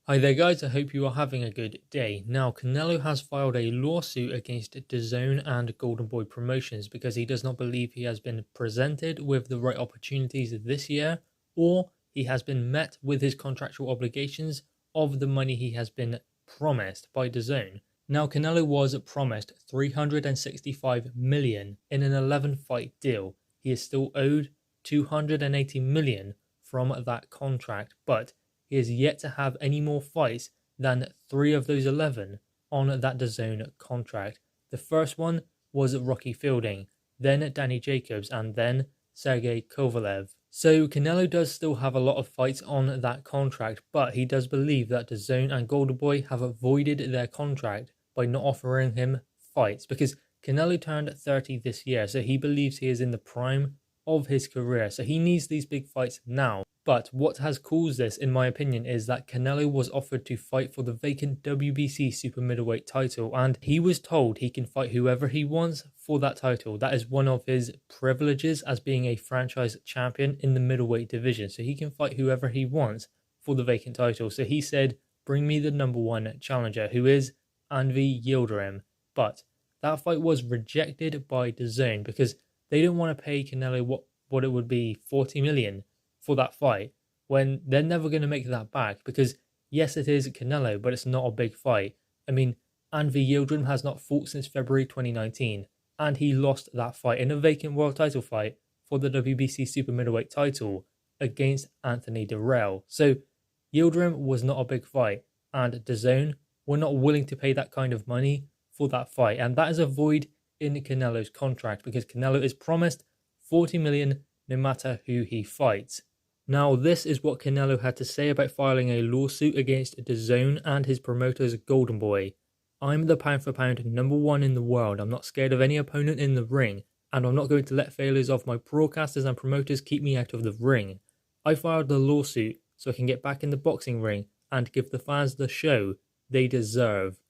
Hi there guys, I hope you are having a good day. Now, Canelo has filed a lawsuit against DAZN and Golden Boy Promotions because he does not believe he has been presented with the right opportunities this year, or he has been met with his contractual obligations of the money he has been promised by DAZN. Now, Canelo was promised $365 million in an 11-fight deal. He is still owed $280 million from that contract, but he is yet to have any more fights than 3 of those 11 on that DAZN contract. The first one was Rocky Fielding, then Danny Jacobs, and then Sergey Kovalev. So Canelo does still have a lot of fights on that contract, but he does believe that DAZN and Golden Boy have avoided their contract by not offering him fights, because Canelo turned 30 this year, so he believes he is in the prime of his career, so he needs these big fights now. But what has caused this, in my opinion, is that Canelo was offered to fight for the vacant WBC super middleweight title, and he was told he can fight whoever he wants for that title. That is one of his privileges as being a franchise champion in the middleweight division, so he can fight whoever he wants for the vacant title. So he said, bring me the #1 challenger, who is Anvi Yildirim. But that fight was rejected by DAZN because they don't want to pay Canelo what it would be, $40 million for that fight, when they're never going to make that back, because yes, it is Canelo, but it's not a big fight. I mean, Anvi Yildirim has not fought since February 2019, and he lost that fight in a vacant world title fight for the WBC super middleweight title against Anthony Dirrell. So Yildirim was not a big fight, and DAZN were not willing to pay that kind of money for that fight, and that is a void in Canelo's contract, because Canelo is promised $40 million no matter who he fights. Now, this is what Canelo had to say about filing a lawsuit against DAZN and his promoters Golden Boy. I'm the pound for pound #1 in the world. I'm not scared of any opponent in the ring, and I'm not going to let failures of my broadcasters and promoters keep me out of the ring. I filed the lawsuit so I can get back in the boxing ring and give the fans the show they deserve.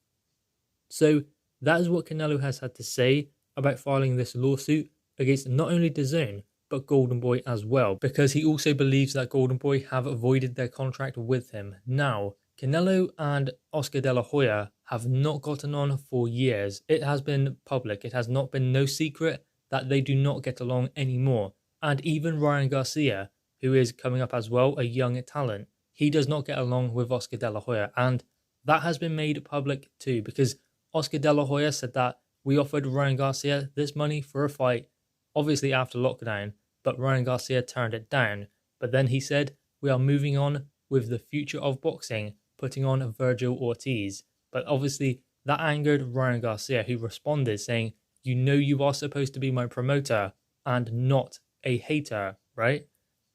So that is what Canelo has had to say about filing this lawsuit against not only DAZN, but Golden Boy as well, because he also believes that Golden Boy have avoided their contract with him. Now, Canelo and Oscar De La Hoya have not gotten on for years. It has been public. It has not been no secret that they do not get along anymore. And even Ryan Garcia, who is coming up as well, a young talent, he does not get along with Oscar De La Hoya. And that has been made public too, because Oscar De La Hoya said that we offered Ryan Garcia this money for a fight, obviously after lockdown, but Ryan Garcia turned it down. But then he said, we are moving on with the future of boxing, putting on Virgil Ortiz. But obviously that angered Ryan Garcia, who responded saying, you know you are supposed to be my promoter and not a hater, right?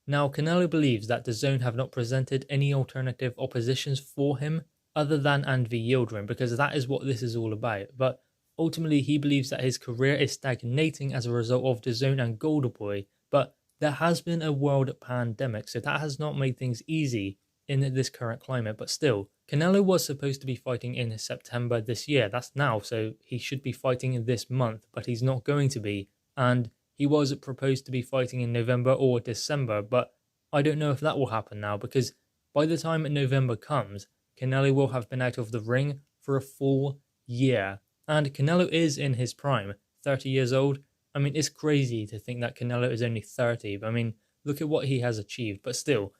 Now, Canelo believes that DAZN have not presented any alternative oppositions for him other than Anvi Yildirim, because that is what this is all about. But ultimately, he believes that his career is stagnating as a result of DAZN and Golden Boy. But there has been a world pandemic, so that has not made things easy in this current climate. But still, Canelo was supposed to be fighting in September this year. That's now, so he should be fighting this month, but he's not going to be. And he was proposed to be fighting in November or December, but I don't know if that will happen now, because by the time November comes, Canelo will have been out of the ring for a full year. And Canelo is in his prime, 30 years old. I mean, it's crazy to think that Canelo is only 30. But I mean, look at what he has achieved. But still,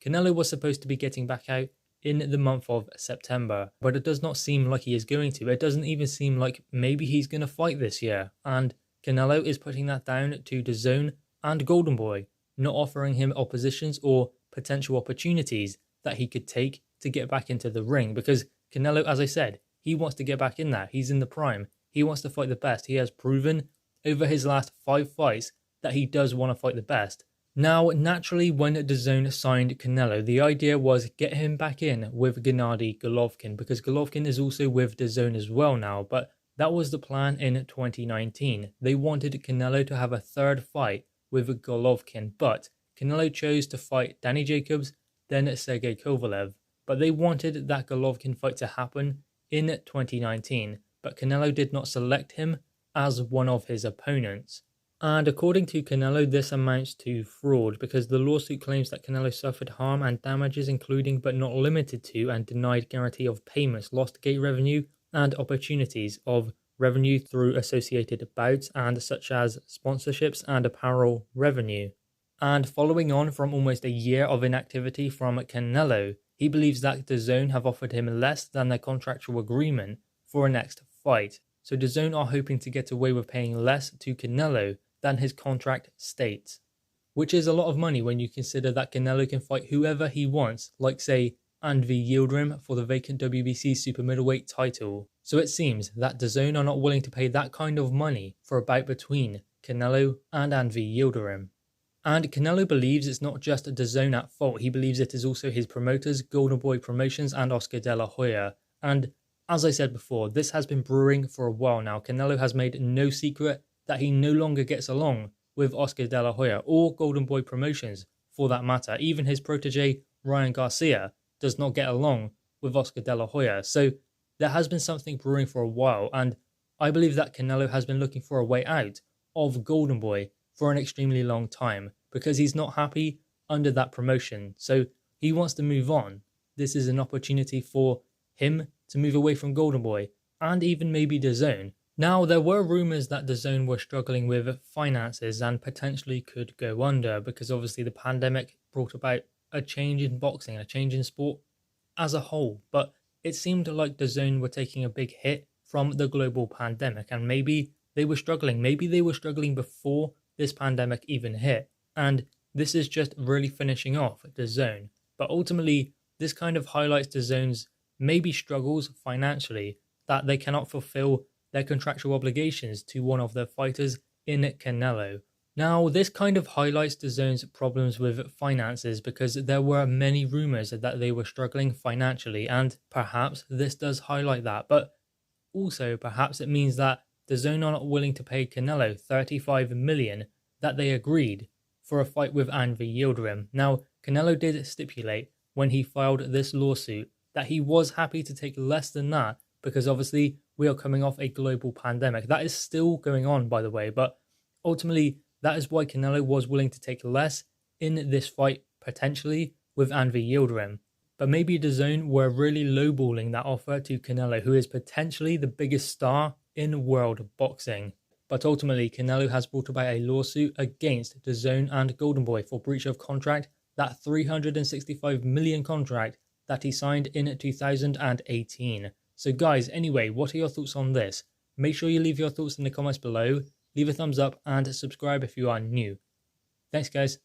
Canelo was supposed to be getting back out in the month of September. But it does not seem like he is going to. It doesn't even seem like maybe he's going to fight this year. And Canelo is putting that down to DAZN and Golden Boy, not offering him oppositions or potential opportunities that he could take to get back into the ring. Because Canelo, as I said, he wants to get back in there. He's in the prime. He wants to fight the best. He has proven over his last 5 fights that he does want to fight the best. Now, naturally, when DAZN signed Canelo, the idea was get him back in with Gennady Golovkin, because Golovkin is also with DAZN as well now, but that was the plan in 2019. They wanted Canelo to have a third fight with Golovkin, but Canelo chose to fight Danny Jacobs, then Sergey Kovalev, but they wanted that Golovkin fight to happen in 2019, but Canelo did not select him as one of his opponents. And according to Canelo, this amounts to fraud because the lawsuit claims that Canelo suffered harm and damages including but not limited to and denied guarantee of payments, lost gate revenue and opportunities of revenue through associated bouts and such as sponsorships and apparel revenue. And following on from almost a year of inactivity from Canelo, he believes that DAZN have offered him less than their contractual agreement for a next fight. So DAZN are hoping to get away with paying less to Canelo than his contract states, which is a lot of money when you consider that Canelo can fight whoever he wants, like say Anvi Yildirim for the vacant WBC super middleweight title. So it seems that DAZN are not willing to pay that kind of money for a bout between Canelo and Anvi Yildirim. And Canelo believes it's not just DAZN at fault, he believes it is also his promoters, Golden Boy Promotions and Oscar De La Hoya. And as I said before, this has been brewing for a while now. Canelo has made no secret that he no longer gets along with Oscar De La Hoya or Golden Boy Promotions for that matter. Even his protege Ryan Garcia does not get along with Oscar De La Hoya. So there has been something brewing for a while, and I believe that Canelo has been looking for a way out of Golden Boy for an extremely long time because he's not happy under that promotion. So he wants to move on. This is an opportunity for him to move away from Golden Boy and even maybe DAZN. Now, there were rumours that DAZN were struggling with finances and potentially could go under because obviously the pandemic brought about a change in boxing, a change in sport as a whole. But it seemed like DAZN were taking a big hit from the global pandemic and maybe they were struggling. Maybe they were struggling before this pandemic even hit. And this is just really finishing off DAZN. But ultimately, this kind of highlights DAZN's maybe struggles financially, that they cannot fulfill their contractual obligations to one of their fighters in Canelo. Now, this kind of highlights DAZN's problems with finances because there were many rumours that they were struggling financially, and perhaps this does highlight that, but also perhaps it means that DAZN are not willing to pay Canelo $35 million that they agreed for a fight with Anvi Yildirim. Now, Canelo did stipulate when he filed this lawsuit that he was happy to take less than that because obviously we are coming off a global pandemic. That is still going on, by the way, but ultimately that is why Canelo was willing to take less in this fight, potentially, with Anvi Yildirim. But maybe DAZN were really lowballing that offer to Canelo, who is potentially the biggest star in world boxing. But ultimately, Canelo has brought about a lawsuit against DAZN and Golden Boy for breach of contract, that $365 million contract that he signed in 2018. So guys, anyway, what are your thoughts on this? Make sure you leave your thoughts in the comments below, leave a thumbs up and subscribe if you are new. Thanks guys.